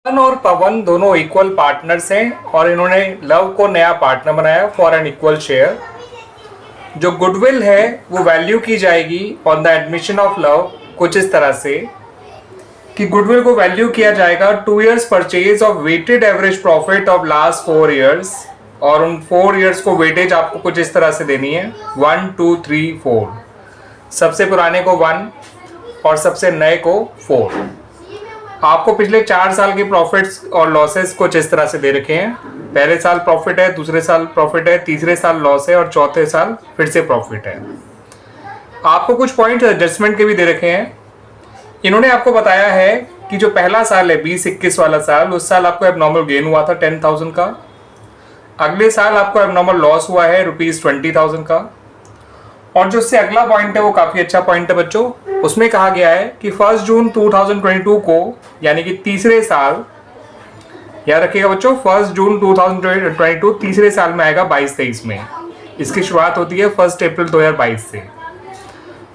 पवन और पवन दोनों equal partners हैं और इन्होंने लव को नया पार्टनर बनाया फॉर एन इक्वल शेयर। जो गुडविल है वो वैल्यू की जाएगी on the admission of love कुछ इस तरह से कि गुडविल को वैल्यू किया जाएगा 2 years purchase of weighted average profit of last 4 years और उन 4 years को वेटेज आपको कुछ इस तरह से देनी है 1 2 3 4। सबसे पुराने को 1 और सबसे नए को 4। आपको पिछले 4 साल के प्रॉफिट्स और लॉसेस कुछ इस तरह से दे रखे हैं। पहले साल प्रॉफिट है, दूसरे साल प्रॉफिट है, तीसरे साल लॉस है और चौथे साल फिर से प्रॉफिट है। आपको कुछ पॉइंट एडजस्टमेंट के भी दे रखे हैं। इन्होंने आपको बताया है कि जो पहला साल है 20-21 वाला साल, उस साल आपको एबनॉर्मल गेन हुआ था 10,000 का। अगले साल आपको एबनॉर्मल लॉस हुआ है ₹20,000 का। और जो उससे अगला पॉइंट है वो काफ़ी अच्छा पॉइंट है बच्चों। उसमें कहा गया है कि 1 जून 2022 को यानी कि तीसरे साल, याद रखिएगा बच्चों 1 जून 2022 तीसरे साल में आएगा 22-23 में। इसकी शुरुआत होती है 1 अप्रैल 2022 से।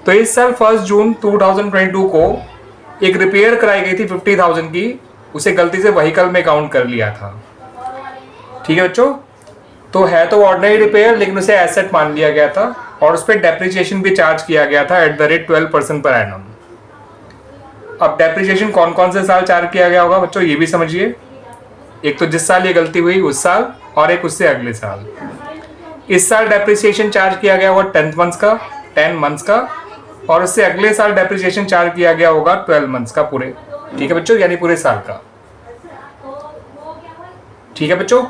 तो इस साल 1 जून 2022 को एक रिपेयर कराई गई थी 50,000 की, उसे गलती से व्हीकल में काउंट कर लिया था। ठीक है बच्चों, तो है तो ऑर्डिनरी रिपेयर लेकिन उसे एसेट मान लिया गया था और उस पर डेप्रिसिएशन भी चार्ज किया गया था at the rate 12% per annum. अब डेप्रिसिएशन कौन कौन से साल चार्ज किया गया होगा बच्चों ये भी समझिए। एक तो जिस साल ये गलती हुई उस साल और एक उससे अगले साल। इस साल डेप्रिसिएशन चार्ज किया गया होगा 10 मंथ्स का और उससे अगले साल डेप्रिसिएशन चार्ज किया गया होगा 12 मंथ्स का पूरे। ठीक है बच्चों, यानी पूरे साल का। ठीक है बच्चों,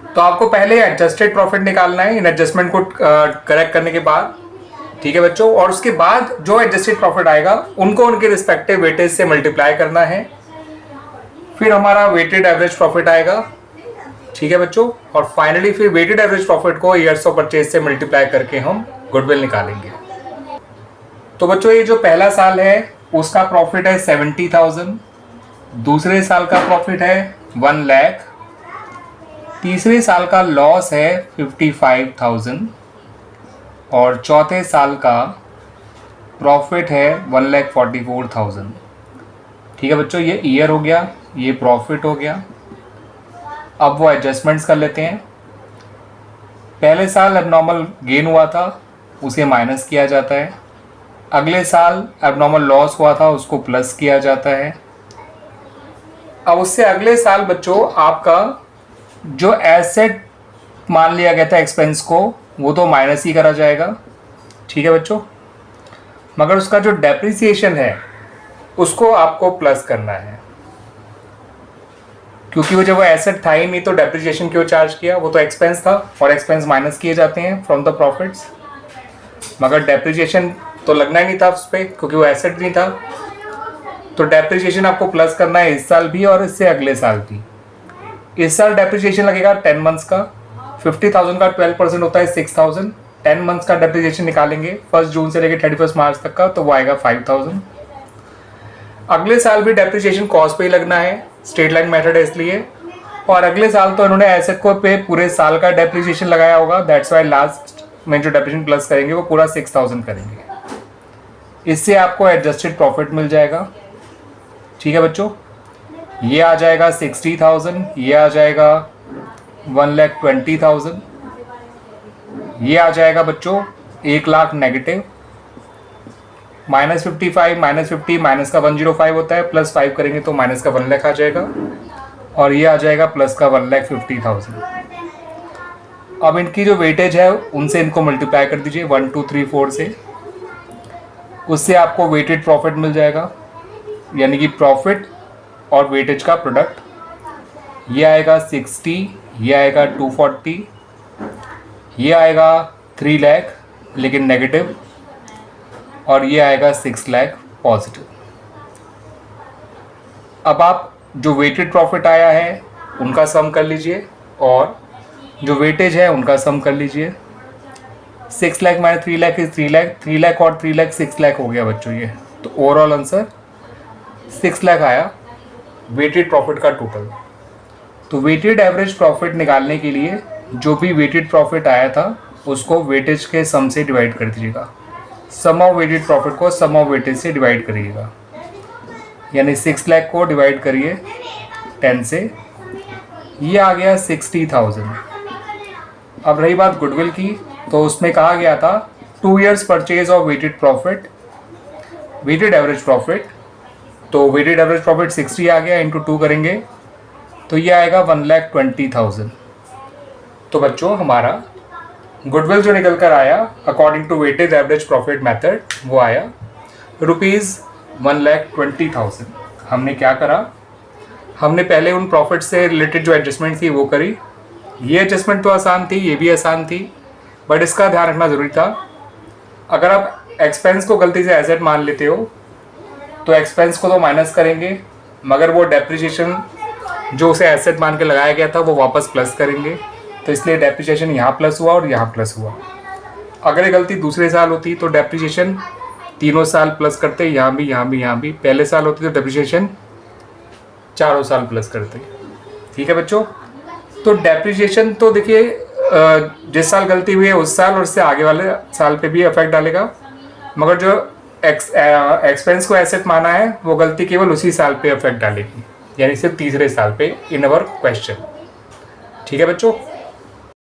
तो आपको पहले एडजस्टेड प्रॉफिट निकालना है इन एडजस्टमेंट को करेक्ट करने के बाद। ठीक है बच्चों, और उसके बाद जो एडजस्टेड प्रॉफिट आएगा उनको उनके रिस्पेक्टिव वेटेज से मल्टीप्लाई करना है, फिर हमारा वेटेड एवरेज प्रॉफिट आएगा। ठीक है बच्चों, और फाइनली फिर वेटेड एवरेज प्रॉफिट को ईयर्स ऑफ परचेज से मल्टीप्लाई करके हम गुडविल निकालेंगे। तो बच्चों ये जो पहला साल है उसका प्रॉफिट है 70,000, दूसरे साल का प्रॉफिट है 1 लाख, तीसरे साल का लॉस है 55,000 और चौथे साल का प्रॉफिट है 1,44,000। ठीक है बच्चों, ये ईयर हो गया, ये प्रॉफिट हो गया। अब वो एडजस्टमेंट्स कर लेते हैं। पहले साल एबनॉर्मल गेन हुआ था उसे माइनस किया जाता है, अगले साल एबनॉर्मल लॉस हुआ था उसको प्लस किया जाता है। अब उससे अगले साल बच्चों आपका जो एसेट मान लिया गया था एक्सपेंस को वो तो माइनस ही करा जाएगा। ठीक है बच्चों, मगर उसका जो डेप्रिसिएशन है उसको आपको प्लस करना है, क्योंकि वो जब वो एसेट था ही नहीं तो डेप्रिसिएशन क्यों चार्ज किया, वो तो एक्सपेंस था और एक्सपेंस माइनस किए जाते हैं फ्रॉम द प्रॉफिट्स। मगर डेप्रिसिएशन तो लगना ही नहीं था उस पर क्योंकि वो एसेट नहीं था, तो डेप्रिसिएशन आपको प्लस करना है इस साल भी और इससे अगले साल भी। इस साल डेप्रिसिएशन लगेगा 10 मंथ्स का, 50,000 का 12% होता है 6,000। 10 मंथ्स का डेप्रिसिएशन निकालेंगे 1 जून से लेकर 31 मार्च तक का, तो वो आएगा 5,000। अगले साल भी डेप्रिसिएशन कॉस्ट पे ही लगना है, स्ट्रेट लाइन मेथड है इसलिए। और अगले साल तो इन्होंने एसेट को पे पूरे साल का डेप्रिसिएशन लगाया होगा, दैट्स वाई लास्ट में जो डेप्रिसिएशन प्लस करेंगे वो पूरा 6,000 करेंगे। इससे आपको एडजस्टेड प्रॉफिट मिल जाएगा। ठीक है बच्चों, ये आ जाएगा 60,000, ये आ जाएगा 1,20,000, ये आ जाएगा बच्चों 1 लाख नेगेटिव, -55 -50 माइनस का 105 होता है, +5 करेंगे तो माइनस का 1 लाख आ जाएगा और ये आ जाएगा प्लस का 1,50,000। अब इनकी जो वेटेज है उनसे इनको मल्टीप्लाई कर दीजिए 1 2 3 4 से, उससे आपको वेटेड प्रॉफिट मिल जाएगा, यानी कि प्रॉफिट और वेटेज का प्रोडक्ट। ये आएगा 60, ये आएगा 240, ये आएगा 3 लाख लेकिन नेगेटिव और ये आएगा 6 लाख पॉजिटिव। अब आप जो वेटेड प्रॉफिट आया है उनका सम कर लीजिए और जो वेटेज है उनका सम कर लीजिए। 6 लाख माइनस 3 लाख इज 3 लाख, 3 लाख और 3 लाख 6 लाख हो गया बच्चों ये। तो ओवरऑल आंसर 6 लाख आया वेटेड प्रॉफिट का टोटल। तो वेटेड एवरेज प्रॉफिट निकालने के लिए जो भी वेटेड प्रॉफिट आया था उसको वेटेज के सम से डिवाइड कर दीजिएगा। सम ऑफ वेटेड प्रॉफिट को सम ऑफ वेटेज से डिवाइड करिएगा। यानी 6 लाख को डिवाइड करिए 10 से, ये आ गया 60,000। अब रही बात गुडविल की, तो उसमें कहा गया था 2 years purchase of weighted profit, weighted average profit. तो वेटेड एवरेज प्रॉफिट 60 आ गया, इंटू 2 करेंगे तो ये आएगा 1,20,000। तो बच्चों हमारा गुडविल जो निकल कर आया according to weighted average profit method वो आया ₹1,20,000। हमने क्या करा, हमने पहले उन प्रॉफिट से रिलेटेड जो एडजस्टमेंट थी वो करी। ये एडजस्टमेंट तो आसान थी, ये भी आसान थी, बट इसका ध्यान रखना ज़रूरी था। अगर आप एक्सपेंस को गलती से एसेट मान लेते हो तो एक्सपेंस को तो माइनस करेंगे, मगर वो डेप्रिसिएशन जो उसे एसेट मान के लगाया गया था वो वापस प्लस करेंगे। तो इसलिए डेप्रिसिएशन यहाँ प्लस हुआ और यहाँ प्लस हुआ। अगर ये गलती दूसरे साल होती तो डेप्रिसिएशन तीनों साल प्लस करते, यहाँ भी यहाँ भी यहाँ भी। पहले साल होती तो डेप्रिसिएशन चारों साल प्लस करते। ठीक है बच्चों, तो डेप्रिसिएशन तो देखिए जिस साल गलती हुई है उस साल और उससे आगे वाले साल पे भी इफेक्ट डालेगा, मगर जो एक्सपेंस को एसेट माना है वो गलती केवल उसी साल पे इफेक्ट डालेगी, यानी सिर्फ तीसरे साल पे इन अवर क्वेश्चन। ठीक है बच्चों।